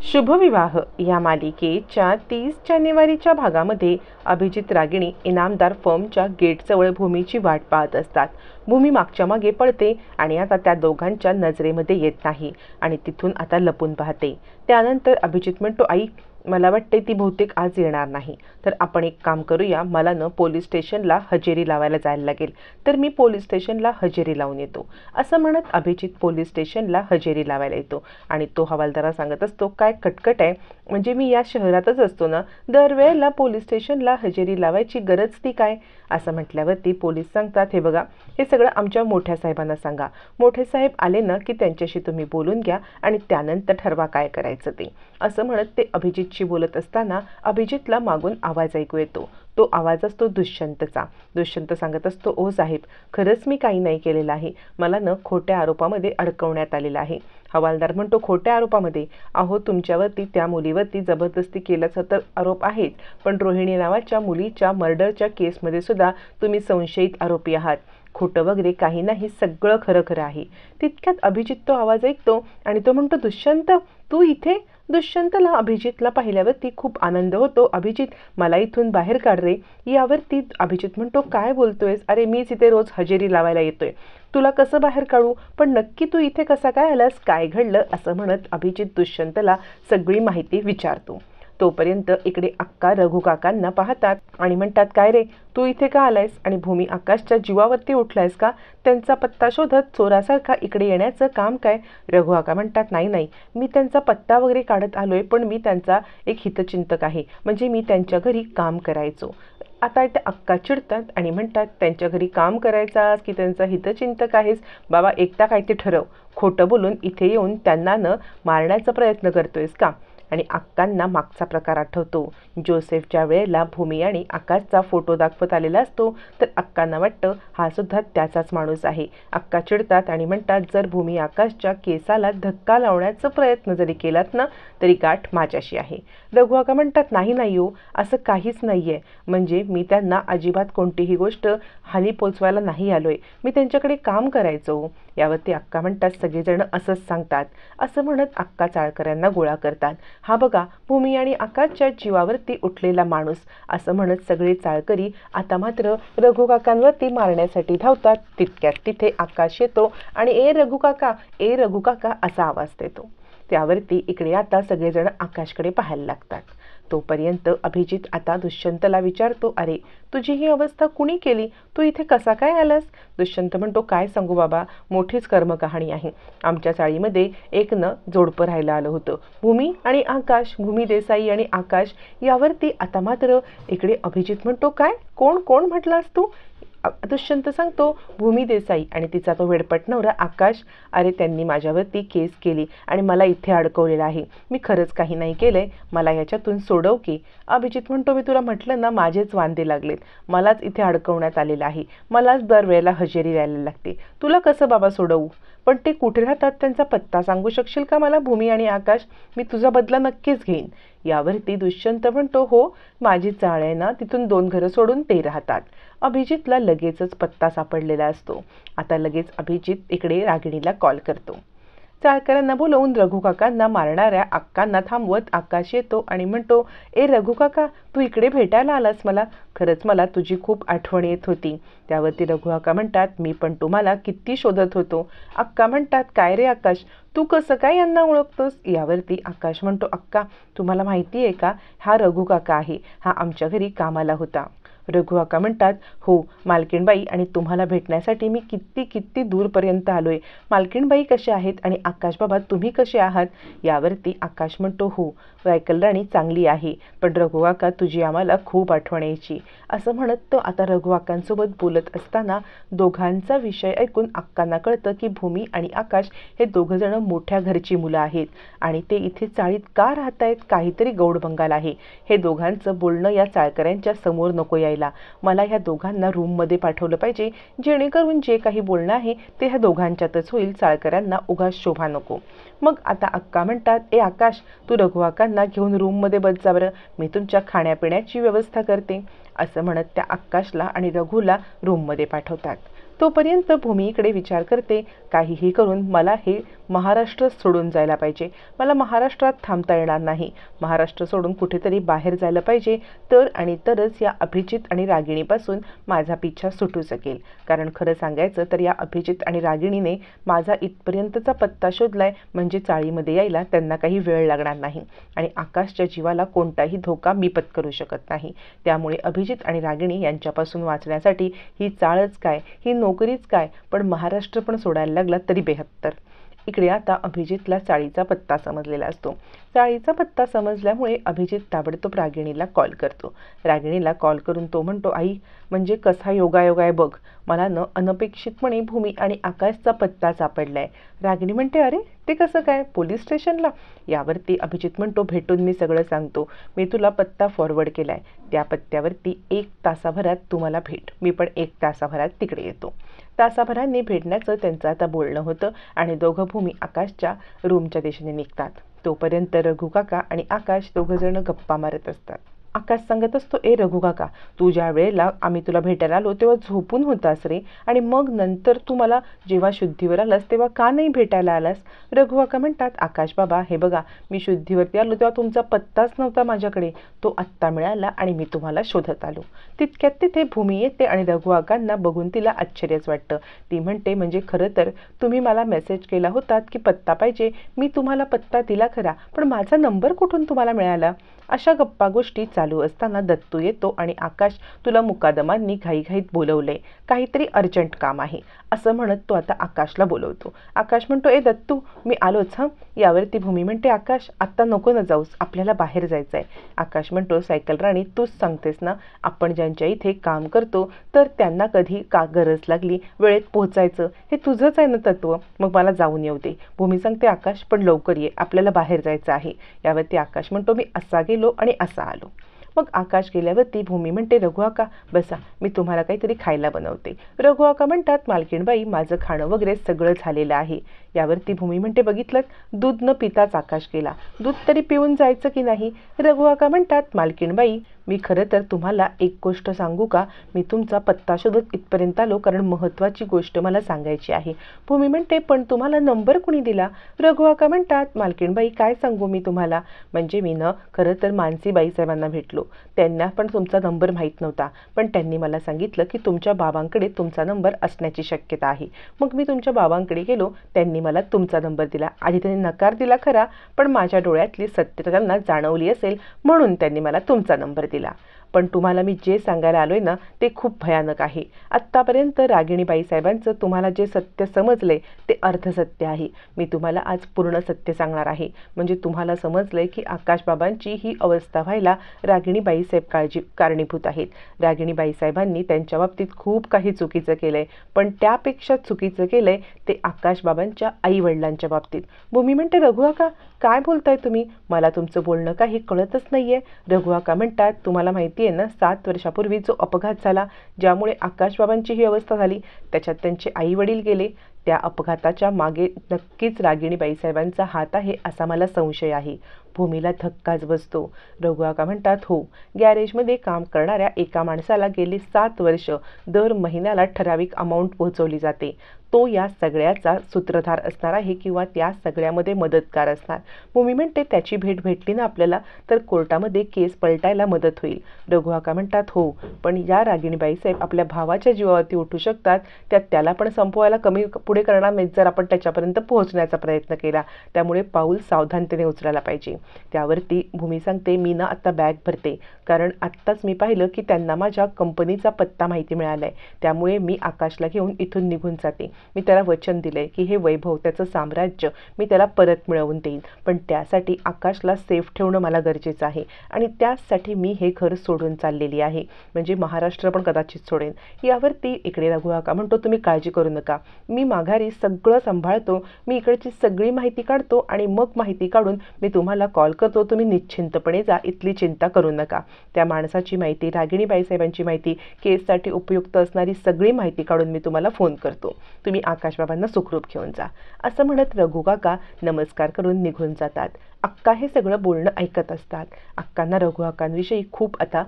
शुभविवाह या मालिकेच्या 30 जानेवारीच्या भागामध्ये अभिजित रागिणी इनामदार फर्मच्या गेटजवळ भूमीची वाट पाहत असतात. भूमी मागच्या मागे पळते आणि आता त्या दोघांच्या नजरेमध्ये येत नाही आणि तिथून आता लपून पाहते. त्यानंतर अभिजित म्हणतो, आई मला वाटते ती बहुतेक आज येणार नाही, तर आपण एक काम करूया, मला पोलीस स्टेशनला हजेरी लावायला जायला लागेल, तर मी पोलीस स्टेशनला हजेरी लावून येतो. असं म्हणत अभिजित पोलीस स्टेशनला हजेरी लावायला येतो आणि तो हवालदारा सांगत असतो, काय कटकट आहे, म्हणजे मी या शहरातच असतो ना, दरवेळेला पोलीस स्टेशनला हजेरी लावायची गरज ती काय. असं म्हटल्यावरती पोलीस सांगतात, हे बघा, हे सगळं आमच्या मोठ्या साहेबांना सांगा. मोठे साहेब आले ना की त्यांच्याशी तुम्ही बोलून घ्या आणि त्यानंतर ठरवा काय करायचं ते. असं म्हणत ते अभिजितशी बोलत असताना अभिजितला मागून आवाज ऐकू येतो. तो आवाज असतो दुष्यंतचा. दुष्यंत सांगत असतो, ओ साहेब, खरंच मी काही नाही केलेलं आहे, मला खोट्या आरोपामध्ये अडकवण्यात आलेलं आहे. हवालदार म्हणतो, खोट्या आरोपामध्ये? अहो, तुमच्यावरती त्या मुलीवरती जबरदस्ती केल्याचा तर आरोप आहेच, पण रोहिणी नावाच्या मुलीच्या मर्डरच्या केसमध्ये सुद्धा तुम्ही संशयित आरोपी आहात. खोटं वगैरे काही नाही, सगळं खरं खरं आहे. तितक्यात अभिजित तो आवाज ऐकतो आणि तो म्हणतो, दुष्यंत तू इथे? दुष्यंतला अभिजितला पाहिल्यावरती खूप आनंद होतो. अभिजित मला इथून बाहेर काढ रे. यावरती अभिजित म्हणतो, काय बोलतोयस? अरे मीच इथे रोज हजेरी लावायला येतोय, तुला कसं बाहेर काढू? पण नक्की तू इथे कसा काय आलास, काय घडलं? असं म्हणत अभिजित दुष्यंतला सगळी माहिती विचारतो. तोपर्यंत इकडे अक्का रघु काकांना पाहतात आणि म्हणतात, काय रे, तू इथे का आलायस आणि भूमी आकाशच्या जीवावरती उठलायस का? त्यांचा पत्ता शोधत चोरासारखा इकडे येण्याचं काम काय? रघु काका म्हणतात, नाही नाही, मी त्यांचा पत्ता वगैरे काढत आलोय, पण मी त्यांचा एक हितचिंतक आहे, म्हणजे मी त्यांच्या घरी काम करायचो. आता इथे अक्का चिडतात आणि म्हणतात, त्यांच्या घरी काम करायचास की त्यांचा हितचिंतक आहेस? बाबा, एकदा काय ते ठरव. खोटं बोलून इथे येऊन त्यांना मारण्याचा प्रयत्न करतोयस का? आणि अक्कांना मागचा प्रकार आठवतो. जोसेफच्या वेळेला भूमी आणि आकाशचा फोटो दाखवत आलेला असतो, तर अक्कांना वाटतं हा सुद्धा त्याचाच माणूस आहे. अक्का चिडतात आणि म्हणतात, जर भूमी आकाशच्या केसाला धक्का लावण्याचा प्रयत्न जरी केलात ना, तरी गाठ माझ्याशी आहे. रघु काका म्हणतात, नाही नाही हो, असं काहीच नाही आहे, म्हणजे मी त्यांना अजिबात कोणतीही गोष्ट हानी पोचवायला नाही आलोय, मी त्यांच्याकडे काम करायचो. यावरती अक्का म्हणतात, सगळेजण असंच सांगतात. असं म्हणत अक्का चाळकऱ्यांना गोळा करतात. हा बघा, भूमी आणि आकाशच्या जीवावरती उठलेला माणूस. असं म्हणत सगळे चाळकरी आता मात्र रघु काकांवरती मारण्यासाठी धावतात. तितक्यात तिथे आकाश येतो आणि ए रघु काका, ए रघु काका असा आवाज देतो. त्यावरती इकडे आता सगळेजण आकाशकडे पाहायला लागतात. तोपर्यंत अभिजित आता दुष्यंतला विचारतो, अरे तुझी ही अवस्था कुणी केली, तू इथे कसा काय आलास? दुष्यंत म्हणतो, काय सांगू बाबा, मोठीच कर्मकहाणी आहे. आमच्या चाळीमध्ये एक जोडपं राहायला आलं होतं, भूमी आणि आकाश, भूमी देसाई आणि आकाश. यावरती आता मात्र इकडे अभिजित म्हणतो, काय, कोण कोण म्हटलास तू? दुष्यंत सांगतो, भूमी देसाई आणि तिचा तो वेडपट नवरा आकाश. अरे त्यांनी माझ्यावरती केस केली आणि मला इथे अडकवलेलं आहे, मी खरंच काही नाही केलंय, मला याच्यातून सोडव की. अभिजित म्हणतो, मी तुला म्हटलं ना, माझेच वांदे लागलेत, मलाच इथे अडकवण्यात आलेलं आहे, मलाच दरवेळेला हजेरी द्यायला लागते, तुला कसं बाबा सोडवू? पण ते कुठे राहतात, त्यांचा पत्ता सांगू शकशील का मला, भूमी आणि आकाश? मी तुझा बदला नक्कीच घेईन. यावरती दुष्यंत म्हणतो, हो, माझी चाळ आहे ना, तिथून 2 घरं सोडून ते राहतात. अभिजितला लगेचच पत्ता सापडलेला असतो. आता लगेच अभिजित इकडे रागिणीला कॉल करतो. चाळकऱ्यांना बोलवून रघु काकांना मारणाऱ्या अक्कांना थांबवत आकाश येतो आणि म्हणतो, ए रघु काका, तू इकडे भेटायला आलास मला? खरंच मला तुझी खूप आठवण येत होती. त्यावरती रघु काका म्हणतात, मी पण तुम्हाला किती शोधत होतो. अक्का म्हणतात, काय रे आकाश, तू कसं काय यांना ओळखतोस? यावरती आकाश म्हणतो, अक्का, तुम्हाला माहिती आहे का, हा रघु काका आहे, हा आमच्या घरी कामाला होता. रघु काका म्हणतात, हो मालकीणबाई, आणि तुम्हाला भेटण्यासाठी मी किती किती दूरपर्यंत आलोय. मालकीणबाई कसे आहेत आणि आकाश बाबा तुम्ही कसे आहात? यावरती आकाश म्हणतो, हो वैकल राणी चांगली आहे, पण रघु काका तुझी आम्हाला खूप आठवण यायची. असं म्हणत तो आता रघु काकांसोबत बोलत असताना दोघांचा विषय ऐकून अक्कांना कळतं की भूमी आणि आकाश हे दोघंजण मोठ्या घरची मुलं आहेत आणि ते इथे चाळीत का राहत आहेत, काहीतरी गौडबंगाल आहे. हे दोघांचं बोलणं या चाळकऱ्यांच्या समोर नको यायला, मला ह्या दोघांना रूममध्ये पाठवलं पाहिजे, जेणेकरून जे काही बोलणं आहे ते ह्या दोघांच्यातच होईल, चाळकऱ्यांना उगाच शोभा नको. मग आता अक्का म्हणतात, ए आकाश, तू रघु काकांना घेऊन रूममध्ये बस जा बरं, मी तुमच्या खाण्यापिण्याची व्यवस्था करते. असं म्हणत त्या आकाशला आणि रघुला रूममध्ये पाठवतात. तोपर्यंत भूमी इकडे विचार करते, काहीही करून मला हे महाराष्ट्र सोडून जायला पाहिजे, मला महाराष्ट्रात थांबता येणार नाही, महाराष्ट्र सोडून कुठेतरी बाहेर जायला पाहिजे, तर आणि तरच या अभिजित आणि रागिणीपासून माझा पिच्छा सुटू शकेल. कारण खरं सांगायचं तर या अभिजित आणि रागिणीने माझा इथपर्यंतचा पत्ता शोधलाय, म्हणजे चाळीमध्ये यायला त्यांना काही वेळ लागणार नाही आणि आकाशच्या जीवाला कोणताही धोका मी पत्करू शकत नाही. त्यामुळे अभिजित आणि रागिणी यांच्यापासून वाचण्यासाठी ही चाळच काय, ही नोकरीच काय, पण महाराष्ट्र पण सोडायला लागला तरी बेहत्तर. इकडे आता अभिजितला चाळीचा पत्ता समजलेला असतो. चाळीचा पत्ता समजल्यामुळे अभिजित ताबडतोब रागिणीला कॉल करतो. रागिणीला कॉल करून तो म्हणतो, आई म्हणजे कसा योगायोग आहे बघ, मला अनपेक्षितपणे भूमी आणि आकाशचा पत्ता सापडलाय. रागिणी म्हणते, अरे ते कसं काय, पोलीस स्टेशनला? यावरती अभिजित म्हणतो, भेटून मी सगळं सांगतो, मी तुला पत्ता फॉरवर्ड केलाय, त्या पत्त्यावरती 1 तासाभरात तुम्हाला भेट, मी पण 1 तासाभरात तिकडे येतो. तासाभरांनी भेटण्याचं त्यांचं आता बोलणं होतं आणि दोघं भूमी आकाशच्या रूमच्या दिशेने निघतात. तोपर्यंत रघु काका आणि आकाश दोघंजण गप्पा मारत असतात. आकाश सांगत असतो, ए रघु काका, तू ज्या वेळेला आम्ही तुला भेटायला आलो तेव्हा झोपून होतास रे, आणि मग नंतर तू मला जेव्हा शुद्धीवर आलास तेव्हा का नाही भेटायला आलास? रघु काका म्हणतात, आकाश बाबा हे बघा, मी शुद्धीवरती आलो तेव्हा तुमचा पत्ताच नव्हता माझ्याकडे, तो आत्ता मिळाला आणि मी तुम्हाला शोधत आलो. तितक्यात तिथे भूमी येते आणि रघु काकांना बघून तिला आश्चर्यच वाटतं. ती म्हणते, म्हणजे खरं तर तुम्ही मला मेसेज केला होतात की पत्ता पाहिजे, मी तुम्हाला पत्ता दिला खरा, पण माझा नंबर कुठून तुम्हाला मिळाला? अशा गप्पा गोष्टी चालू असताना दत्तू येतो आणि आकाश, तुला मुकादमांनी घाईघाईत बोलवलंय, काहीतरी अर्जंट काम आहे, असं म्हणत तो आता आकाशला बोलवतो. आकाश म्हणतो, ए दत्तू मी आलोच हं. यावरती भूमी म्हणते, आकाश आत्ता नको ना जाऊस, आपल्याला बाहेर जायचं आहे. आकाश म्हणतो, सायकल राणी तूच सांगतेस ना, आपण ज्यांच्या इथे काम करतो तर त्यांना कधी का गरज लागली वेळेत पोहोचायचं, हे तुझंच आहे ना तत्व, मग मला जाऊन येऊ दे. भूमी सांगते, आकाश पण लवकर ये, आपल्याला बाहेर जायचं आहे. यावरती आकाश म्हणतो, मी असा गेलो आणि असा आलो. मग आकाश गेल्यावरती भूमी म्हणते, रघु काका बसा, मी तुम्हाला काहीतरी खायला बनवते. रघु काका म्हणतात, मालकीणबाई माझं खाणं वगैरे सगळं झालेलं आहे. यावरती भूमी म्हणते, बघितलं, दूध न पिताच आकाश गेला, दूध तरी पिऊन जायचं की नाही? रघु काका म्हणतात, मालकीणबाई मी खरं तर तुम्हाला एक गोष्ट सांगू का, मी तुमचा पत्ता शोधत इथपर्यंत आलो कारण महत्त्वाची गोष्ट मला सांगायची आहे. भूमी म्हणते, पण तुम्हाला नंबर कुणी दिला? रघु काका म्हणतात, मालकीणबाई काय सांगू मी तुम्हाला, म्हणजे मी खरं तर मानसीबाई साहेबांना भेटलो, त्यांना पण तुमचा नंबर माहीत नव्हता, पण त्यांनी मला सांगितलं की तुमच्या बाबांकडे तुमचा नंबर असण्याची शक्यता आहे. मग मी तुमच्या बाबांकडे गेलो, त्यांनी मला तुमचा नंबर दिला. आधी त्यांनी नकार दिला खरा, पण माझ्या डोळ्यातली सत्यता त्यांना जाणवली असेल म्हणून त्यांनी मला तुमचा नंबर दिला. पण तुम्हाला मी जे सांगायला आलोय ना ते खूप भयानक आहे. आत्तापर्यंत रागिणीबाई साहेबांचं तुम्हाला जे सत्य समजलंय ते अर्धसत्य आहे. मी तुम्हाला आज पूर्ण सत्य सांगणार आहे, म्हणजे तुम्हाला समजलंय की आकाशबाबांची ही अवस्था व्हायला रागिणीबाई साहेब कारणीभूत आहेत. रागिणीबाई साहेबांनी त्यांच्या बाबतीत खूप काही चुकीचं केलंय, पण त्यापेक्षा चुकीचं केलंय ते आकाशबाबांच्या आई वडिलांच्या बाबतीत. भूमी म्हणते, रघु काका काय बोलताय तुम्ही, मला तुमचं बोलणं काही कळतच नाहीये. रघु काका म्हणतात, तुम्हाला माहिती आहे ना, 7 वर्षापूर्वी जो अपघात झाला ज्यामुळे आकाशबाबांची ही अवस्था झाली, त्याच्यात त्यांचे आई वडील गेले, त्या अपघाताच्या मागे नक्कीच रागिणीबाई साहेबांचा हात आहे असा मला संशय आहे. भूमीला धक्काच बसतो. रघु काका म्हणतात, हो, गॅरेजमध्ये काम करणाऱ्या एका माणसाला गेली 7 वर्ष दर महिन्याला ठराविक अमाऊंट पोहोचवली जाते, तो या सगळ्याचा सूत्रधार असणार आहे किंवा त्या सगळ्यामध्ये मदतगार असणार. भूमी म्हणते, त्याची भेट भेटली ना आपल्याला तर कोर्टामध्ये केस पलटायला मदत होईल. रघु काका म्हणतात, हो, पण या रागिणीबाई साहेब आपल्या भावाच्या जीवावरती उठू शकतात, त्याला पण संपवायला कमी पुढे करणार नाहीत जर आपण त्याच्यापर्यंत पोहोचण्याचा प्रयत्न केला, त्यामुळे पाऊल सावधानतेने उचलायला पाहिजे. त्यावरती भूमी सांगते, मी ना आता बॅग भरते, कारण आत्ताच मी पाहिलं की त्यांना माझ्या कंपनीचा पत्ता माहिती मिळालाय, त्यामुळे मी आकाशला घेऊन इथून निघून जाते. मी त्याला वचन दिलंय की हे वैभव, त्याचं साम्राज्य मी त्याला परत मिळवून देईन, पण त्यासाठी आकाशला सेफ ठेवणं मला गरजेचं आहे आणि त्यासाठी मी हे घर सोडून चाललेली आहे, म्हणजे महाराष्ट्र पण कदाचित सोडेन. यावरती इकडे रघु काका म्हणतो, तुम्ही काळजी करू नका, मी माघारी सगळं सांभाळतो, मी इकडची सगळी माहिती काढतो आणि मग माहिती काढून मी तुम्हाला कॉल करतो, तुम्ही निश्चिंतपणे जा, इथली चिंता करू नका. त्या माणसाची माहिती, रागिणीबाई साहेबांची माहिती, केससाठी उपयुक्त असणारी सगळी माहिती काढून मी तुम्हाला फोन करतो, तुम्ही आकाशबाबांना सुखरूप घेऊन जा. असं म्हणत रघु काका नमस्कार करून निघून जातात. अक्का हे सगळं बोलणं ऐकत असतात. अक्कांना रघु काकांविषयी खूप आता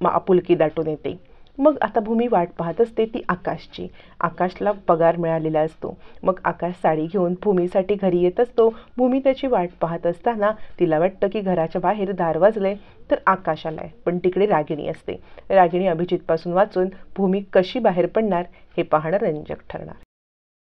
आपुलकी दाटून येते. मग आता भूमी वाट पाहत असते ती आकाशची. आकाशला पगार मिळालेला असतो. मग आकाश साडी घेऊन भूमीसाठी घरी येत असतो. भूमी त्याची वाट पाहत असताना तिला वाटतं की घराच्या बाहेर दार वाजले तर आकाश आलाय, पण तिकडे रागिणी असते. रागिणी अभिजितपासून वाचून भूमी कशी बाहेर पडणार हे पाहणं रंजक ठरणार.